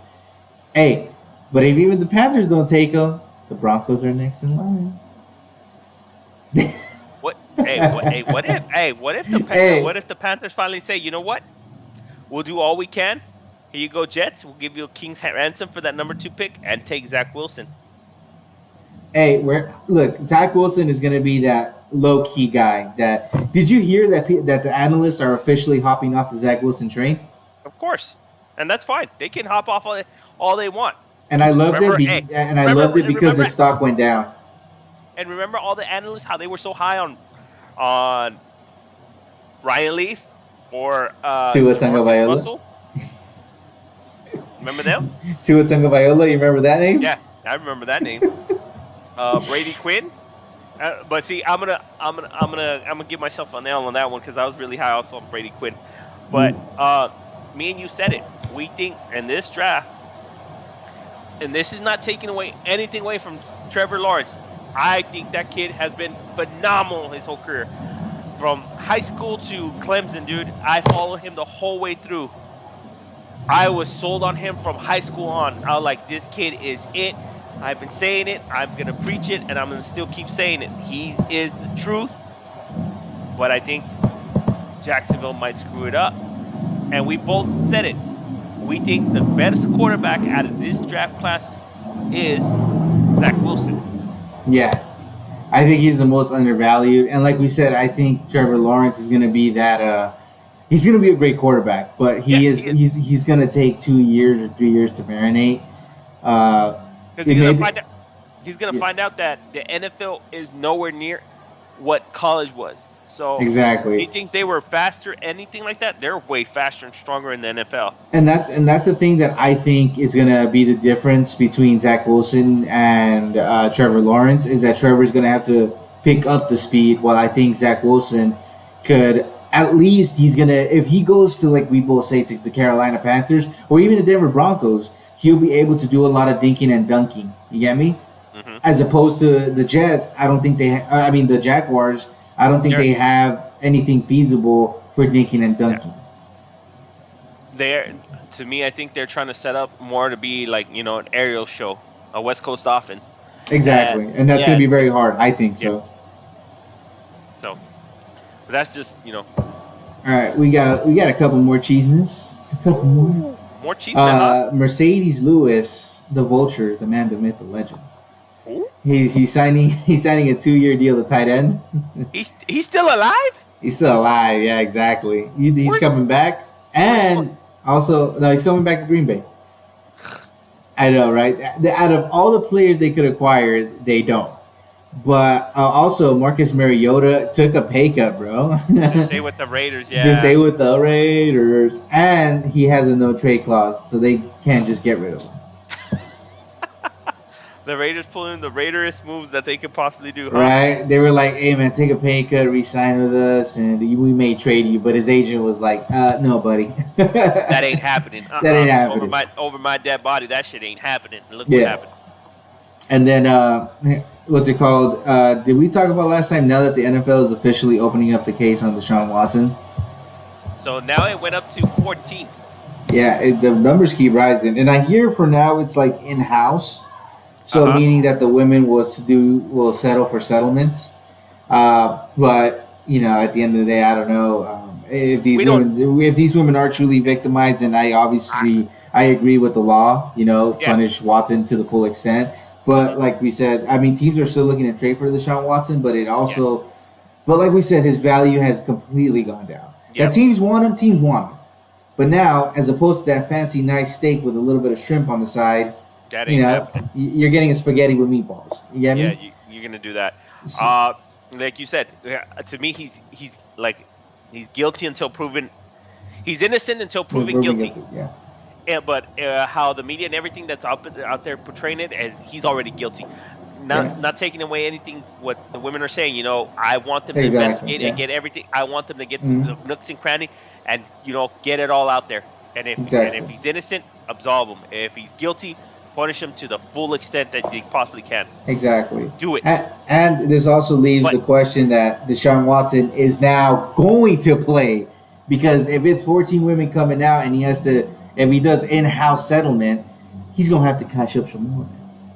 Hey, but if even the Panthers don't take him, the Broncos are next in line. What if the Panthers finally say, you know what? We'll do all we can. Here you go, Jets. We'll give you a king's ransom for that number 2 pick and take Zach Wilson. Hey, look, Zach Wilson is going to be that low-key guy. Did you hear that the analysts are officially hopping off the Zach Wilson train? Of course, and that's fine. They can hop off all they want. And I loved it because his stock went down. And remember all the analysts, how they were so high on on Ryan Leaf or Tua Jamarcus Tagovailoa. Russell. Remember them? Tua Tagovailoa. You remember that name? Yeah, I remember that name. Brady Quinn. But see, I'm gonna give myself a nail on that one because I was really high also on Brady Quinn. But me and you said it. We think in this draft, and this is not taking away anything away from Trevor Lawrence. I think that kid has been phenomenal his whole career, from high school to Clemson, dude. I followed him the whole way through. I was sold on him from high school on. I was like, this kid is it. I've been saying it. I'm gonna preach it, and I'm gonna still keep saying it. He is the truth. But I think Jacksonville might screw it up. And we both said it. We think the best quarterback out of this draft class is Zach Wilson. Yeah. I think he's the most undervalued. And like we said, I think Trevor Lawrence is going to be that. He's going to be a great quarterback, but he's going to take 2 years or 3 years to marinate. Because he's gonna find out that the NFL is nowhere near what college was. So exactly. He thinks they were faster, anything like that. They're way faster and stronger in the NFL. And that's the thing that I think is gonna be the difference between Zach Wilson and Trevor Lawrence is that Trevor's gonna have to pick up the speed, while I think Zach Wilson could at least if he goes to, like we both say, to the Carolina Panthers or even the Denver Broncos, he'll be able to do a lot of dinking and dunking. You get me? Mm-hmm. As opposed to the Jets, I don't think the Jaguars. I don't think they have anything feasible for dinking and dunking. To me, I think they're trying to set up more to be like, an aerial show, a West Coast offense. Exactly, and that's going to be very hard. I think so. So, but that's just All right, we got a couple more chismes. A couple more. More chismes. Mercedes Lewis, the Vulture, the man, the myth, the legend. Ooh. He's signing a 2-year deal to tight end. He's still alive? He's still alive, yeah, exactly. He's coming back. And also, no, he's coming back to Green Bay. I know, right? Out of all the players they could acquire, they don't. But also, Marcus Mariota took a pay cut, bro. To stay with the Raiders, yeah. To stay with the Raiders. And he has a no-trade clause, so they can't just get rid of him. The Raiders pulling the Raiderist moves that they could possibly do, huh? Right? They were like, hey, man, take a pay cut, re-sign with us, and we may trade you. But his agent was like, no, buddy. That ain't happening. That ain't happening. Over my dead body, that shit ain't happening. Look what happened. And then, what's it called? Did we talk about last time, now that the NFL is officially opening up the case on Deshaun Watson? So now it went up to 14. Yeah, the numbers keep rising. And I hear for now it's like in-house. So meaning that the women will settle for settlements, but at the end of the day, I don't know if these women are truly victimized. And I agree with the law, punish Watson to the full extent. But like we said, I mean, teams are still looking to trade for Deshaun Watson, but but like we said, his value has completely gone down. Yeah. That teams want him, but now as opposed to that fancy nice steak with a little bit of shrimp on the side. That ain't happening. You're getting a spaghetti with meatballs. You get me? Yeah, you're gonna do that. Like you said, to me, he's guilty until proven. He's innocent until proven guilty. Yeah. But how the media and everything that's out there portraying it as he's already guilty, not taking away anything what the women are saying. I want them to investigate and get everything. I want them to get the nooks and crannies and get it all out there. And if he's innocent, absolve him. If he's guilty, punish him to the full extent that they possibly can. Exactly. Do it. And this also leaves the question that Deshaun Watson is now going to play, because if it's 14 women coming out and if he does in-house settlement, he's going to have to cash up some more.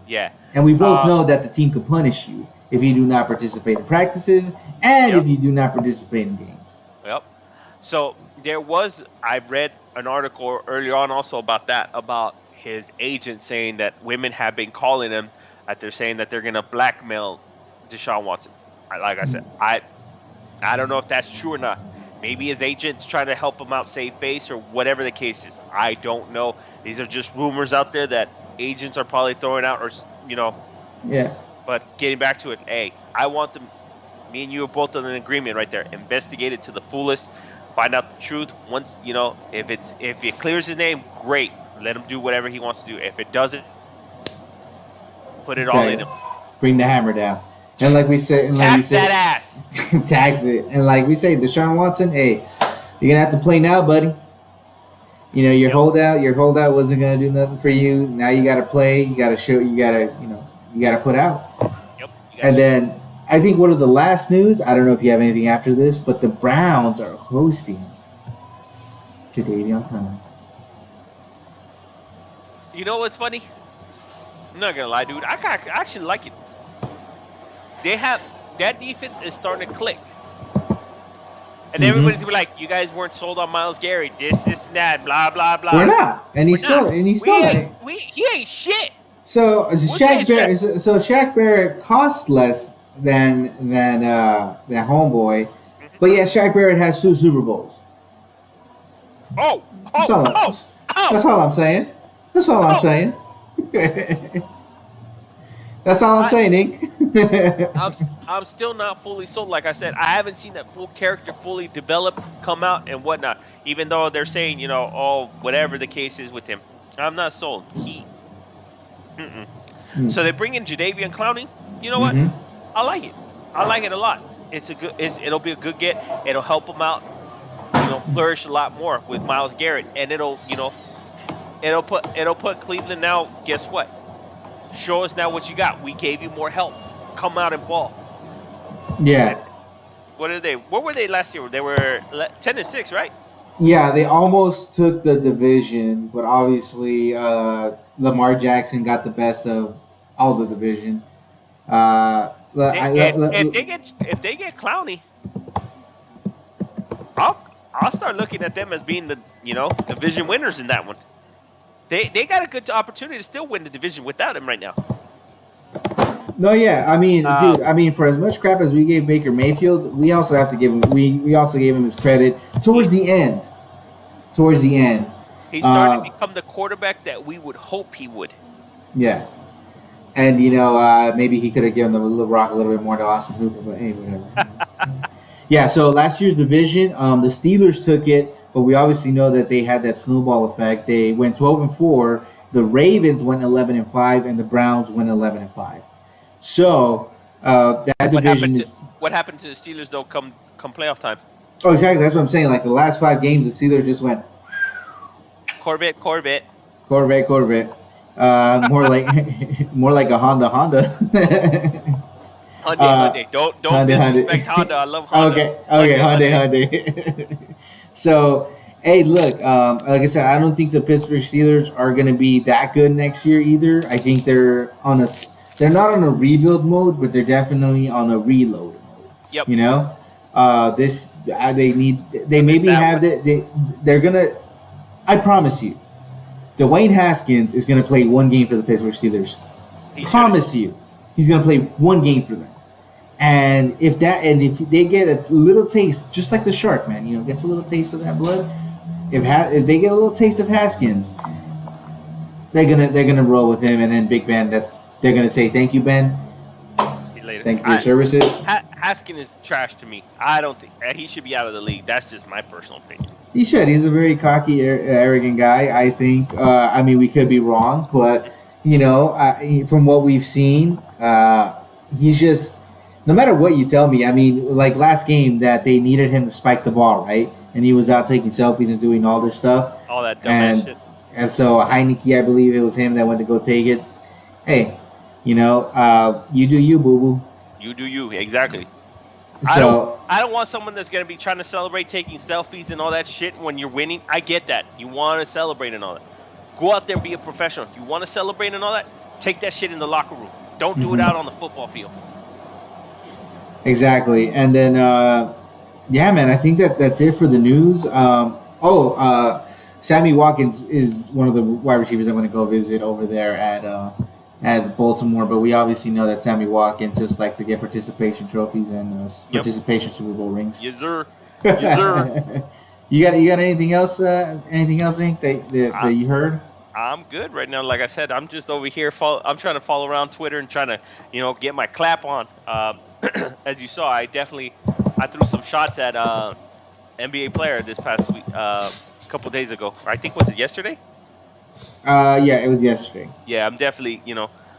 Yeah. And we both know that the team could punish you if you do not participate in practices and if you do not participate in games. Yep. So I read an article earlier on also about his agent saying that women have been calling him, that they're saying that they're going to blackmail Deshaun Watson. Like I said, I don't know if that's true or not. Maybe his agent's trying to help him out, save face, or whatever the case is. I don't know. These are just rumors out there that agents are probably throwing out, or. Yeah. But getting back to it, hey, I want them. Me and you are both in an agreement right there. Investigate it to the fullest. Find out the truth. Once if it clears his name, great. Let him do whatever he wants to do. If it doesn't, put it all in Exactly. him. Bring the hammer down. And like we said, Tax that ass. tax it. And like we say, Deshaun Watson, hey, you're gonna have to play now, buddy. Your holdout wasn't gonna do nothing for you. Now you gotta play. You gotta show. You gotta put out. Yep. And then I think one of the last news. I don't know if you have anything after this, but the Browns are hosting Jadeveon Clowney. You know what's funny? I'm not gonna lie, dude. I actually like it. They have that defense is starting to click, and everybody's gonna be like, "You guys weren't sold on Myles Garrett. This, and that, blah, blah, blah." We're not, and he's still He ain't shit. So Shaq Barrett costs less than Homeboy, but yeah, Shaq Barrett has 2 Super Bowls. That's all I'm saying. That's all I'm saying. That's all I'm saying, Nick. I'm still not fully sold. Like I said, I haven't seen that full character fully develop, come out, and whatnot. Even though they're saying, whatever the case is with him, I'm not sold. So they bring in Jadeveon Clowney. You know what? I like it. I like it a lot. It'll be a good get. It'll help him out. Flourish a lot more with Myles Garrett, and it'll put Cleveland now. Guess what? Show us now what you got. We gave you more help. Come out and ball. Yeah. What were they last year? They were 10-6, right? Yeah, they almost took the division, but obviously Lamar Jackson got the best of all the division. If they get Clowney, I'll start looking at them as being the division winners in that one. They got a good opportunity to still win the division without him right now. No, yeah, I mean, dude, for as much crap as we gave Baker Mayfield, we also have to give him. We also gave him his credit towards the end. He's starting to become the quarterback that we would hope he would. Yeah, and maybe he could have given the little rock a little bit more to Austin Hooper, but hey, whatever. Yeah, so last year's division, the Steelers took it. But we obviously know that they had that snowball effect. They went 12-4. The Ravens went 11-5, and the Browns went 11-5. So that division is. What happened to the Steelers though? Come playoff time. Oh, exactly. That's what I'm saying. Like the last 5 games, the Steelers just went. Corvette. More like a Honda. Hyundai. Don't disrespect Honda. I love Honda. Okay, Hyundai. So, hey, look, like I said, I don't think the Pittsburgh Steelers are going to be that good next year either. I think they're not on a rebuild mode, but they're definitely on a reload mode. Yep. They're going to, I promise you, Dwayne Haskins is going to play 1 game for the Pittsburgh Steelers. Promise you. He's going to play 1 game for them. And if they get a little taste, just like the shark, man, gets a little taste of that blood. If they get a little taste of Haskins, they're gonna roll with him, and then Big Ben. They're gonna say thank you, Ben. See you later. Thank you for your services. Haskins is trash to me. I don't think he should be out of the league. That's just my personal opinion. He should. He's a very cocky, arrogant guy. I think. We could be wrong, but from what we've seen, he's just. No matter what you tell me, like last game that they needed him to spike the ball, right? And he was out taking selfies and doing all this stuff. All that dumb shit. And so Heineke, I believe it was him that went to go take it. Hey, you do you, boo-boo. You do you, exactly. So I don't want someone that's going to be trying to celebrate taking selfies and all that shit when you're winning. I get that. You want to celebrate and all that. Go out there and be a professional. You want to celebrate and all that? Take that shit in the locker room. Don't do it out on the football field. Exactly. And then, yeah, man, I think that's it for the news. Sammy Watkins is one of the wide receivers I'm going to go visit over there at Baltimore. But we obviously know that Sammy Watkins just likes to get participation trophies and participation Super Bowl rings. Yes, sir. Yes, sir. You got anything else? Anything else, Hank, that you heard? I'm good right now. Like I said, I'm just over here. I'm trying to follow around Twitter and trying to, get my clap on. as you saw, I threw some shots at NBA player this past week, couple days ago. Or I think was it yesterday? Yeah, it was yesterday. Yeah, I'm definitely,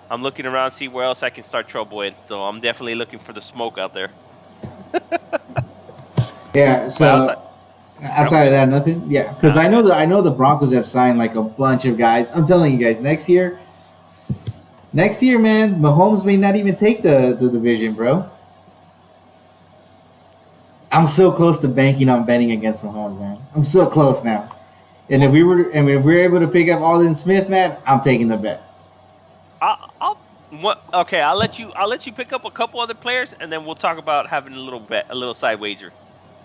I'm looking around see where else I can start trouble in. So I'm definitely looking for the smoke out there. Yeah. But So outside of that, nothing. Yeah, because I know the Broncos have signed like a bunch of guys. I'm telling you guys, next year, man, Mahomes may not even take the division, bro. I'm so close to banking on betting against Mahomes, man. I'm so close now. And if we're able to pick up Alden Smith, man, I'm taking the bet. Okay, I'll let you pick up a couple other players, and then we'll talk about having a little side wager.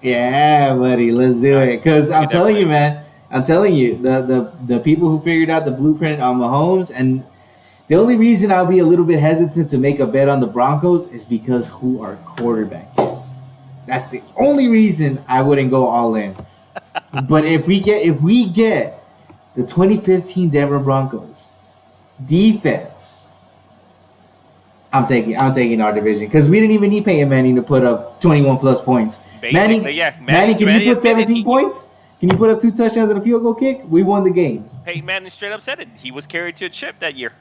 Yeah, buddy, let's do it. Because I'm telling you, definitely. man, I'm telling you, the people who figured out the blueprint on Mahomes, and the only reason I'll be a little bit hesitant to make a bet on the Broncos is because who our quarterback is. That's the only reason I wouldn't go all in. But if we get the 2015 Denver Broncos defense, I'm taking our division because we didn't even need Peyton Manning to put up 21 plus points. Basically, yeah. Manning, can you put 17 points? Can you put up 2 touchdowns and a field goal kick? We won the games. Peyton Manning straight up said it. He was carried to a chip that year.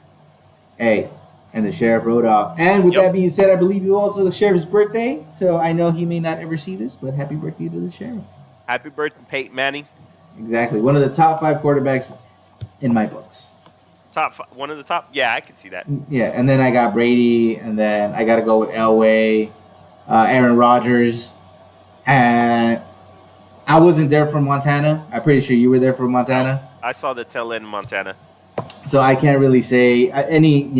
Hey, and the sheriff rode off. And with that being said, I believe you also the sheriff's birthday. So I know he may not ever see this, but happy birthday to the sheriff. Happy birthday, Peyton Manning. Exactly. One of the top 5 quarterbacks in my books. One of the top. Yeah, I can see that. Yeah, and then I got Brady, and then I got to go with Elway, Aaron Rodgers, and I wasn't there for Montana. I'm pretty sure you were there for Montana. I saw the tail end in Montana. So I can't really say any.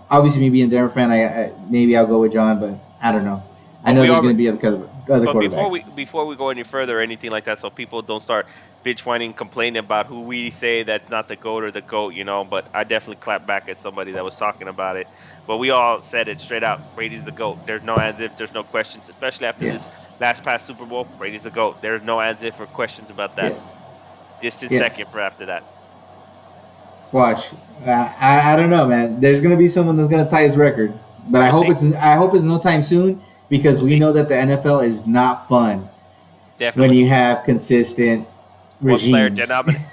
Obviously me being a Denver fan, I maybe I'll go with John, but I don't know. I know there's going to be other quarterbacks. Before we go any further or anything like that, so people don't start bitch whining, complaining about who we say that's not the GOAT or the GOAT, but I definitely clapped back at somebody that was talking about it. But we all said it straight out. Brady's the GOAT. There's no as if, there's no questions, especially after this last past Super Bowl. Brady's the GOAT. There's no as if or questions about that. Distant second for after that. Watch. I don't know, man. There's going to be someone that's going to tie his record. But I hope it's no time soon because we know that the NFL is not fun. Definitely. When you have consistent regimes.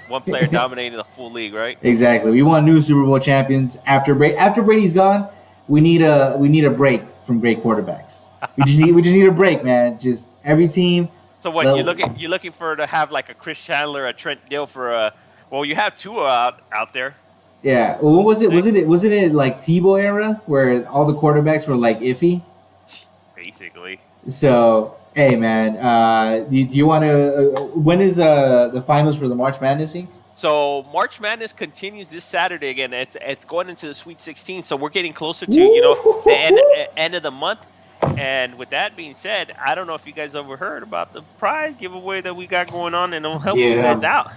One player dominating the full league, right? Exactly. We want new Super Bowl champions. After Brady's gone, we need a break from great quarterbacks. We just need a break, man. Just every team. So what you're looking for to have like a Chris Chandler, a Trent Dill for a. Well, you have Tua out there. Yeah. Well, what was it? Wasn't it like Tebow era where all the quarterbacks were like iffy? Basically. So hey, man. Do you want to? When is the finals for the March Madness Inc.? So March Madness continues this Saturday again. It's going into the Sweet 16, so we're getting closer to the end of the month. And with that being said, I don't know if you guys overheard about the prize giveaway that we got going on, and it'll help you guys out.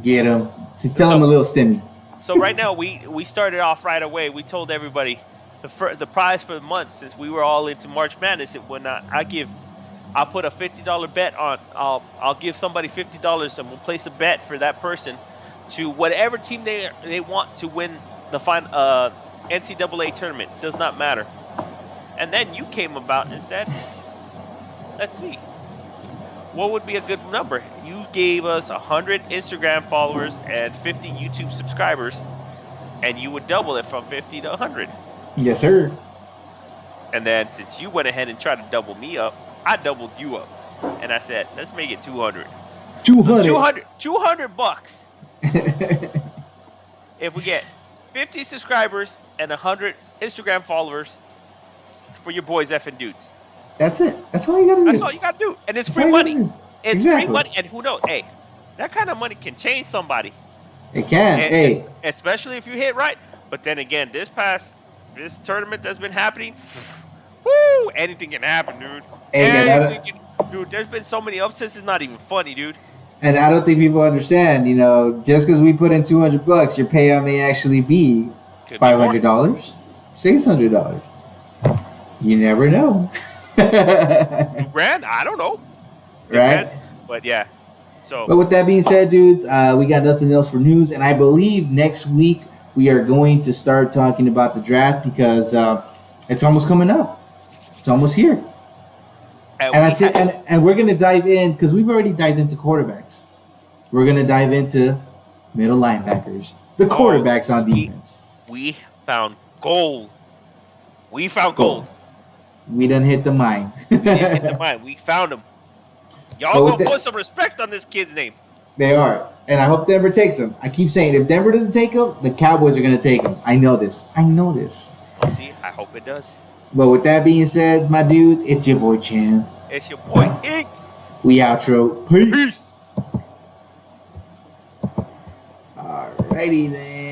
Get them. Tell them a little stimmy. So right now we started off right away. We told everybody the prize for the month, since we were all into March Madness and whatnot. I'll put a $50 bet on. I'll give somebody $50 and we'll place a bet for that person to whatever team they want to win the NCAA tournament. Does not matter. And then you came about and said, let's see, what would be a good number? You gave us 100 Instagram followers and 50 YouTube subscribers, and you would double it from 50 to 100. Yes, sir. And then since you went ahead and tried to double me up, I doubled you up. And I said, let's make it 200. 200. 200 bucks. If we get 50 subscribers and 100 Instagram followers for your boys effing dudes. That's it. That's all you gotta do. That's all you gotta do. And it's free money. It's free money. And who knows? Hey, that kind of money can change somebody. It can. Especially if you hit right. But then again, this tournament that's been happening, woo, anything can happen, dude. Dude, there's been so many upsets, it's not even funny, dude. And I don't think people understand, just because we put in $200, your payout may actually be $500, $600. You never know. $2,000? I don't know. Right? But yeah. But with that being said, dudes, we got nothing else for news. And I believe next week we are going to start talking about the draft because it's almost coming up. It's almost here. And And we I think, and we're gonna dive in because we've already dived into quarterbacks. We're gonna dive into middle linebackers, the quarterbacks on defense. we found gold. We found Gold. gold. We done hit the mine. We didn't hit the mine. We found him. Y'all But with gonna the- put some respect on this kid's name. They are, and I hope Denver takes him. I keep saying if Denver doesn't take him, the Cowboys are gonna take him. I know this. We'll see. I hope it does. But with that being said, my dudes, it's your boy Chan. It's your boy Ink. We outro. Peace. Peace. Alrighty then.